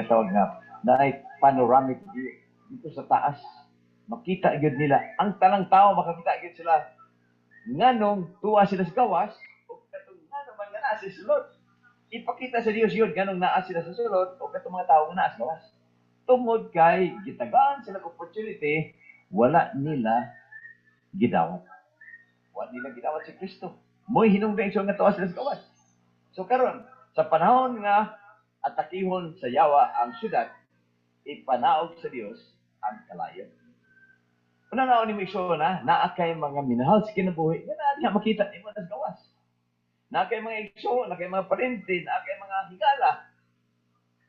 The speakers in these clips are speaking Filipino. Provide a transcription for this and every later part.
ginatawag nga na panoramic view dito sa taas. Makita gyud nila ang tanang tao, makakita gyud sila nganong tuwa sila sa gawas o katong ngano man nga naa sa sulod. Ipakita sa Dios yun nganong naa sila sa sulod o katong mga tao nga naa sa gawas. Tungod kay gitagaan sila opportunity, wala nila gidawat. Wala nila gidawat si Kristo. Mo'y hinungdan iso nga tuwa sila sa gawas. So karon sa panahon nga atakihon sa yawa ang syudad, ipanaog sa Dios ang kalayo. Una na ni Misyon na naakay mga minahal sa kinabuhi, nga na makita nimo sa gawas. Naakay mga igsoon, naakay mga parente, naakay mga higala.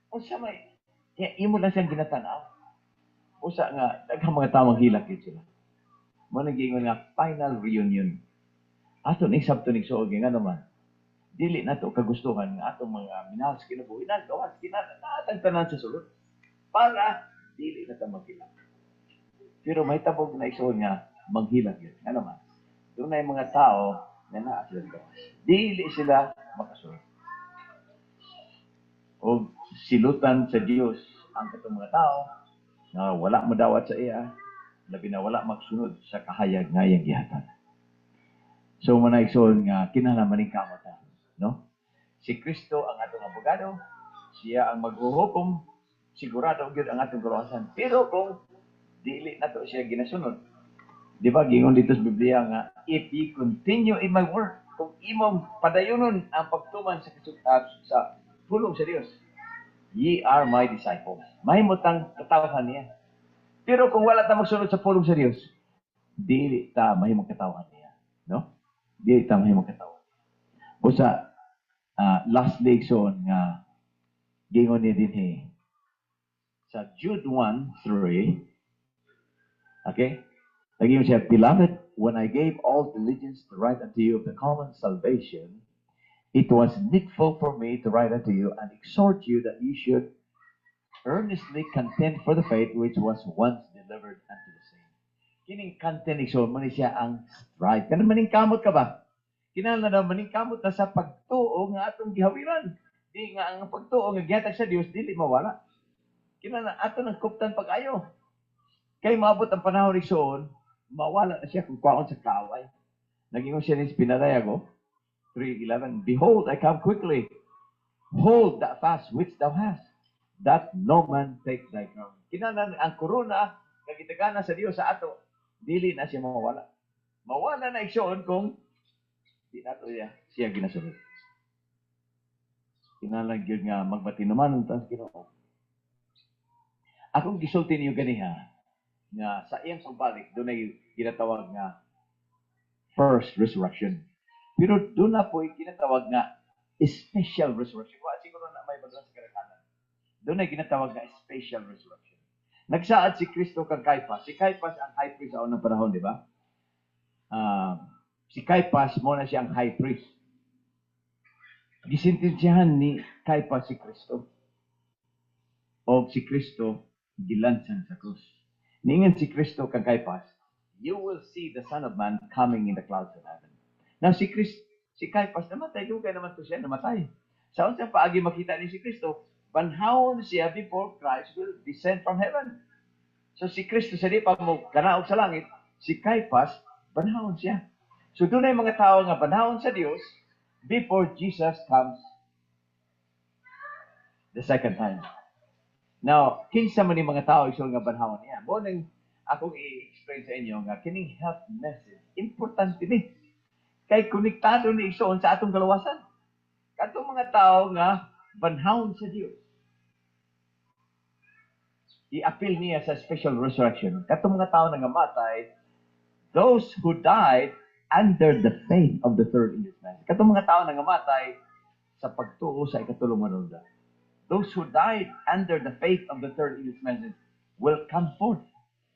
Unsa may imo lang siyang ginatanaw. Usa nga daghang mga tawang hilak gyud sila. Mo naging nga final reunion. Ato ning sabto ning suog nga naman. Dili nato kagustuhan nga atong mga minahal sa kinabuhi na gawas kinatang tanan sa sulod. Para dili na ta maghilak. Pero may tabog na igsoon nga maghilak yun. Nga naman, doon na yung mga tao na naa sila gawas. Dili sila makasunod. O silutan sa Diyos ang katong mga tao na wala madawat sa iya, labi na wala magsunod sa kahayag nga iyang gihatag. So manaigsoon nga kinahanglan maning kamata, no? Si Kristo ang atong abogado, siya ang maghuhukom, sigurado gyud ang atong kaluwasan. Pero kung dili nato siya ginasunod, di ba gingon dito sa Biblia nga if ye continue in my word, kung imong padayonon ang pagtuman sa pulong sa Dios, ye are my disciples. Mahimutang katawhan niya. Pero kung wala ta magsunod sa pulong sa Dios, dili ta mahimong katawhan niya, no? Dili ta mahimong katawhan. Usa last lesson nga gingon ni dinhi sa Jude 1:3. Okay? Lagi mo siya, Beloved, when I gave all diligence to write unto you of the common salvation, it was needful for me to write unto you and exhort you that you should earnestly contend for the faith which was once delivered unto the saints. Kining contend, exhort mo siya ang strive. Kanang maningkamot ka ba? Kinahanglan na maningkamot na sa pagtuo nga atong gihawiran. Di nga ang pagtuo nga gihatag sa Dios dili mawala. Kinahanglan ato nang kuptan pag-ayo. Kay maabot ang panahon ni Soon, mawala na siya kung kwaon sa kaaway. Naging siya ni Pinadayago, 3:11, Behold, I come quickly. Hold that fast which thou hast, that no man take thy crown. Kinahanglan ang korona, kagitagana sa Dios sa ato, dili na siya mawala. Mawala na igsoon kung di nato siya ginasunod. Kinahanglan gyud nga magbatinuman unta sa Ginoo. Akong gisulti niyo ganiha, nga sa iyang pagbalik, doon ay ginatawag nga first resurrection. Pero doon na po ay ginatawag nga special resurrection. Siguro na may badran sa karakanan. Doon ay ginatawag nga special resurrection. Nagsaad si Kristo kang Caiaphas. Si Caiaphas ang high priest sa unang panahon, di ba? Si Caiaphas mo na siyang high priest. Gisintensyahan ni Caiaphas si Kristo. O si Kristo gilansan sa krus. Ningan si Kristo kang Caiaphas, you will see the Son of Man coming in the clouds of heaven. Now si Caiaphas namatay, dugay naman to siya, namatay. Sa unsang paagi makita ni si Kristo, banhawon siya before Christ will descend from heaven. So si Kristo sa di pa mo kanaog sa langit, si Caiaphas, banhawon siya. So doon ay mga tao nga banhawon sa Dios before Jesus comes the second time. Now, kinsa man ni mga tao isul nga banhawon niya. Mo nang akong i-explain sa inyo nga kining health message importante ni. Kay konektado ni igsoon sa atong kalawasan. Katong mga tao nga banhawon sa Dios. I-appeal niya sa special resurrection. Katong mga tao nga namatay, those who died under the faith of the third English message. Katong mga tao nga namatay sa pagtuo sa ikatulong manunod. Those who died under the faith of the third English message will come forth.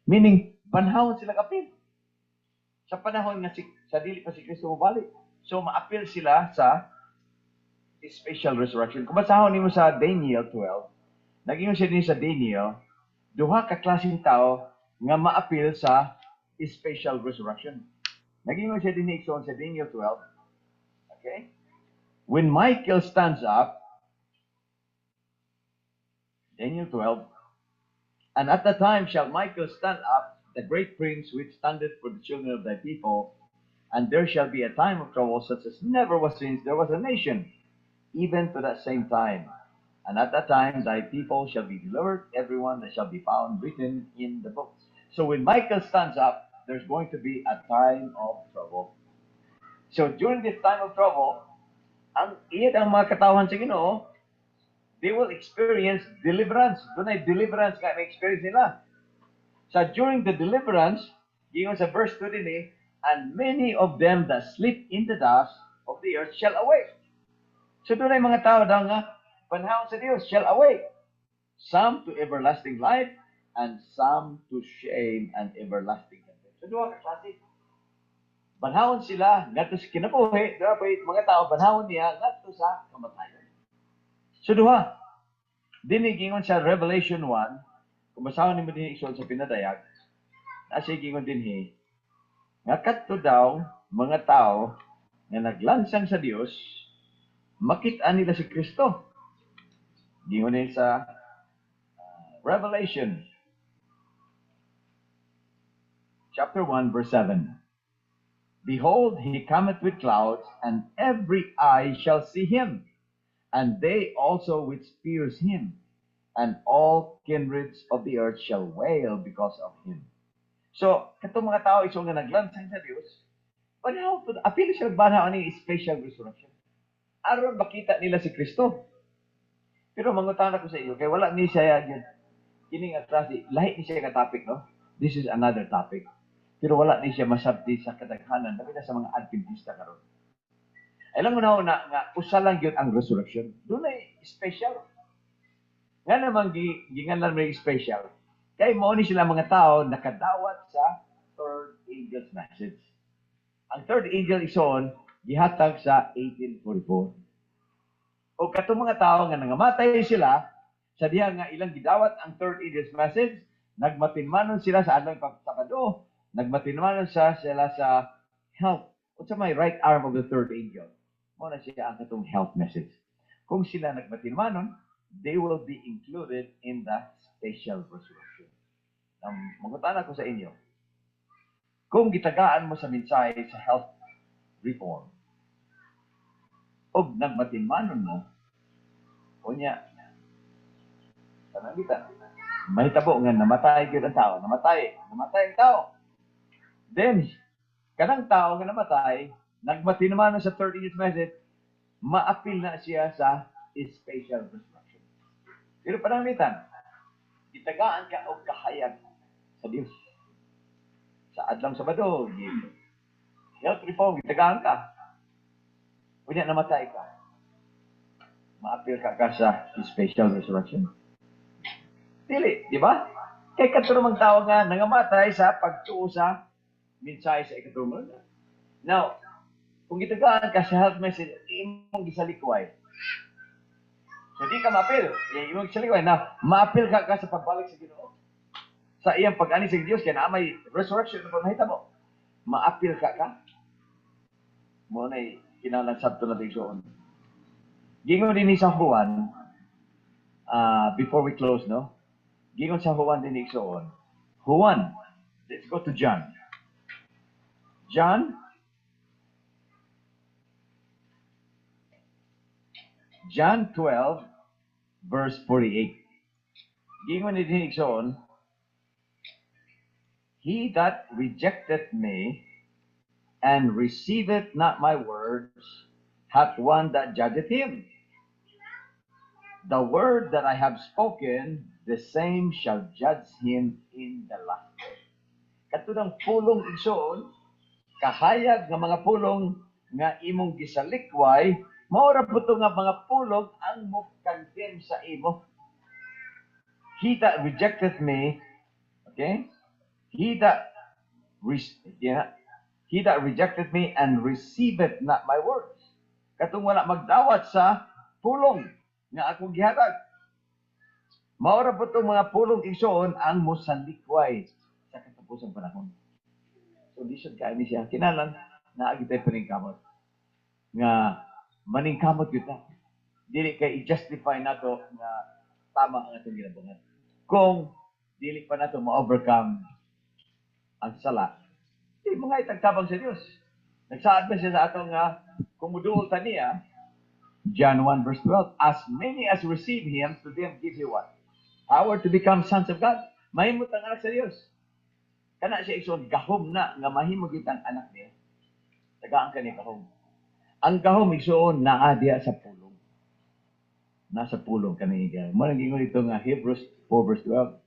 Meaning, banhawon sila kapil. Sa panahon nga sa dili pa si Kristo mabalik. So, ma-appeal sila sa special resurrection. Kung basahon nimo sa Daniel 12, naging siya din sa Daniel, duha ka klaseng tao nga ma-appeal sa special resurrection. Naging siya din sa Daniel 12. Okay? When Michael stands up, Daniel 12. And at the time shall Michael stand up, the great prince which standeth for the children of thy people, and there shall be a time of trouble such as never was since there was a nation, even to that same time. And at that time thy people shall be delivered, everyone that shall be found written in the book. So when Michael stands up, there's going to be a time of trouble. So during this time of trouble, ang mga katawan sa Ginoo, they will experience deliverance. Doon ay deliverance nga experience nila. So during the deliverance, gingon sa verse 2 din and many of them that sleep in the dust of the earth shall awake. So doon ay mga tao daw nga, panahon sa Dios shall awake. Some to everlasting life, and some to shame and everlasting contempt. So duha ka klase. Banhawon sila, ngadto sa kinabuhi, dapat mga tao banhawon niya ngadto sa kamatayon. So duha. Dini gingon sa Revelation 1, kung basahon nimo dinhi isol sa pinadayag, na siya gingon dinhi, nga kadto daw mga tao nga naglansang sa Dios, makita nila si Kristo. Gingon din sa Revelation chapter 1 verse 7. Behold, he cometh with clouds, and every eye shall see him, and they also which pierce him, and all kindreds of the earth shall wail because of him. So, katong mga tao iso nga naglansang sa Dios, banaw to, apil siya banaw ni special resurrection. Aron makita nila si Kristo. Pero mangutan ako sa iyo, kay wala ni siya yun. Kining atrasi, lahi ni siya ka topic, no? This is another topic. Pero wala ni siya masabti sa kadaghanan, labi na sa mga Adventista karon. Alam mo na nga usa lang yun ang resurrection. Doon ay special. Nga naman gingalan may special. Kay mo ni sila mga tao nakadawat sa third angel's message. Ang third angel ison gihatag sa 1844. O katong mga tao nga nangamatay sila sa diha nga ilang gidawat ang third angel's message, nagmatinmanon sila sa adlaw pagtakado, nagmatinmanon sila sa health. Unsa may right arm of the third angel? Mo na siya ang katong health message. Kung sila nagmatinmanon, they will be included in the special resurrection. Mangutan ako sa inyo, kung gitagaan mo sa mensahe sa health reform, o nagmatinmanon mo, kunya, panangitan, mahitabo nga namatay gyud ang tao, namatay ang tao. Then, kanang tao nga namatay, nagmatinmanon sa 30 years message, maapil na siya sa special resurrection. Pero panangitan, gitagaan ka og kahayag sa Dios. Sa adlang Sabado, health reform, gitagaan ka. Kunya namatay ka. Maapil ka sa special resurrection. Dili, di ba? Kay katurumang tao nga nangamatay sa pagtuo sa mensahe sa ikaturumang. Now, kung gitagaan ka sa health message, imong gisalikway. So di ka maapil. Imong gisalikway na maapil ka sa pagbalik sa Ginoo. Sa iyang pag-ani sa Dios kaya na may resurrection na mahitabo. Maapil ka. Mo na kinahanglan sabto natin soon. Gingon din sa Juan, before we close, no? Gingon sa Juan din soon. Juan, let's go to John. John 12, verse 48. Gingon din soon, he that rejecteth me and receiveth not my words hath one that judgeth him. The word that I have spoken, the same shall judge him in the last day. Katudang pulong igsoon, kahayag nga mga pulong nga imong gisalikway, maura po nga mga pulong ang mo-condemn sa imo. He that rejecteth me, okay? He that rejecteth me and receiveth not my words. Katong wala magdawat sa pulong nga akong gihatag. Maura po itong mga pulong igsoon ang musalikway sa katapusang panahon. So, di siya kain siya. Kinalan, naagitay paningkamot. Nga, maningkamot yun na. Dili kay i-justify na to nga tama ang atong ginabuhat. Kung dili pa nato ma-overcome ang sala, di mga itagtabang sa Dios. Nagsaad ba siya sa ato nga, kung muduol ta niya, John 1 verse 12, as many as receive Him, to them give He what? Power to become sons of God. Mahimot ang anak sa Dios. Kana siya igsoon, gahom na nga mahimog itang anak niya. Tagaan ka ni gahom. Ang gahom igsoon naa diya sa pulong. Nasa pulong kaniya. Marang ingon ito nga Hebrews 4 verse 12.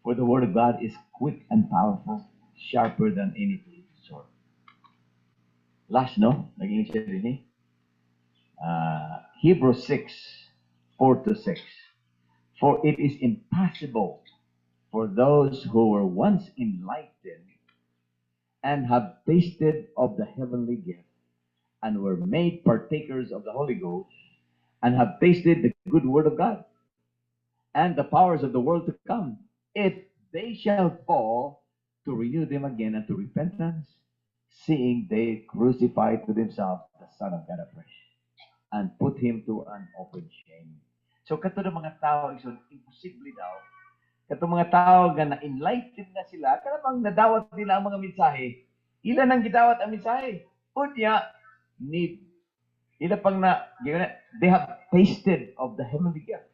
For the word of God is quick and powerful, sharper than any two-edged sword. Last, no? Naging siya rin eh. Hebrews 6, 4 to 6. For it is impossible for those who were once enlightened and have tasted of the heavenly gift and were made partakers of the Holy Ghost and have tasted the good word of God and the powers of the world to come, if they shall fall, to renew them again unto repentance, seeing they crucify to themselves the Son of God afresh and put Him to an open shame. So kato ng mga tao, imposible daw. Kato mga tao nga na-enlightened na sila, karabang nadawat nila ang mga mensahe. Ilan ang gidawat ang mensahe? Unya, ila pang they have tasted of the heavenly gift.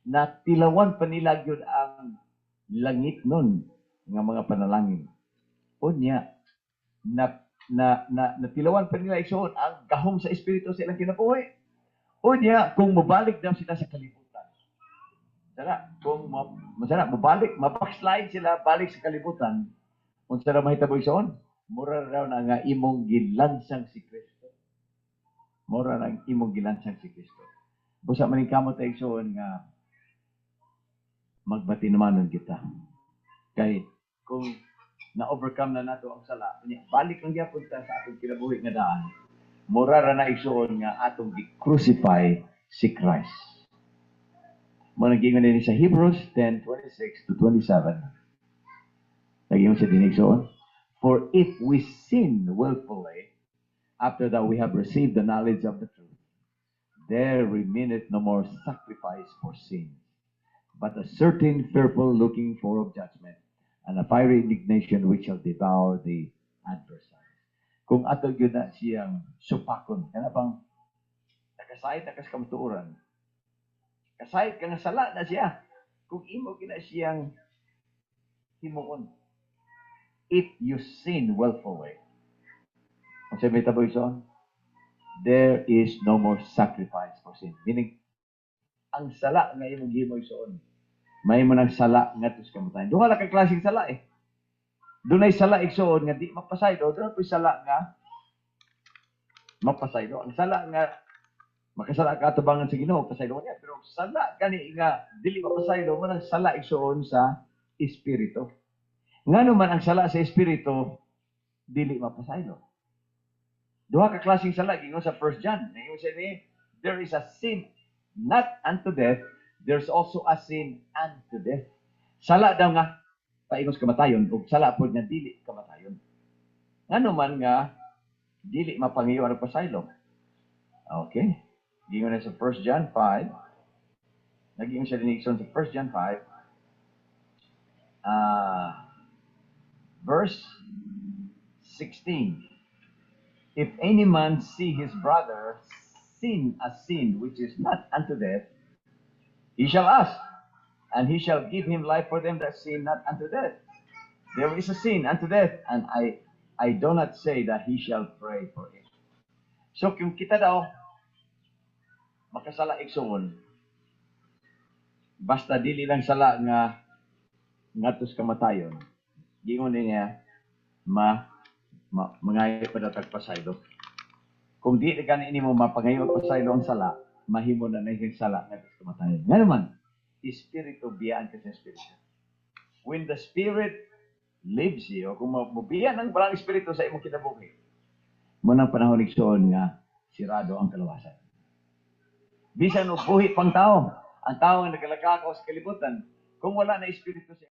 Natilawan pa nila yun ang langit nun ng mga panalangin. Unya, natilawan pa nila isoon ang gahom sa Espiritu sa ilang kinabuhi. Unya, kung mabalik daw sila sa kalibutan. Kung mabackslide sila, balik sa kalibutan, kung sila mahitabo isoon, mura raw na nga imong gilansang si Kristo. Mura na imong gilansang si Kristo. Busa maning kamot ay isoon nga magbati naman kita. Kay kung na-overcome na nato ang sala, balik lang gyapon ta sa atong kinabuhi nga daan. Mura ra na igsuon nga atong gi-crucify si Christ. Managingon din sa Hebrews 10:26 to 27. Nagingon sa dinigsoon, for if we sin willfully, after that we have received the knowledge of the truth, there remaineth no more sacrifice for sin, but a certain fearful looking for of judgment, and a fiery indignation which shall devour the adversaries. Kung ato yun na siyang supakon, kana bang nakasayit na kas kamtuuran, kasayit ka nga sala na siya, kung imo gina siyang himuon, if you sin willfully, kung sabi tabo ison, there is no more sacrifice for sin. Meaning, ang sala nga imong gimo ison, may mo ng sala nga tus kamatayan. Doon ka klaseng sala eh. Doon ay sala igsoon nga di mapasaylo. Doon ay sala nga mapasaylo. Ang sala nga makasala ka atabangan sa Ginoo, pasaylo niya. Pero sala kani nga dili mapasaylo mo ng sala igsoon sa espiritu. Ngano man ang sala sa espiritu dili mapasaylo. Duha ka klaseng sala gingon sa 1 John. Ngayon siya ni, there is a sin not unto death, there's also a sin unto death. Sala daw nga paingos kamatayon ug sala pod nga dili kamatayon. Ngano man nga dili mapangiyo ang pasaylo. Okay. Gingon na sa 1 John 5. Naging siya dinigson sa 1 John 5. Verse 16. If any man see his brother sin a sin which is not unto death, he shall ask, and he shall give him life for them that sin not unto death. There is a sin unto death, and I do not say that he shall pray for it. So kung kita daw makasala igsoon, basta dili lang sala nga ngatos kamatayon, gingon niya mangayo pa datag pasaylo. Kung di gani nimo mapangayo pasaylo ang sala, mahimo na yung sala ngatos kamatayon. Nga naman, espiritu biyaan ka sa espiritu. When the spirit lives you, kung mabiyaan ang parang espiritu sa imong kinabuhi, mo nang panahon igsoon nga sirado ang kalawasan. Bisan og buhi pang tao, ang tao nga nagalagakaw sa kalibutan, kung wala na espiritu sa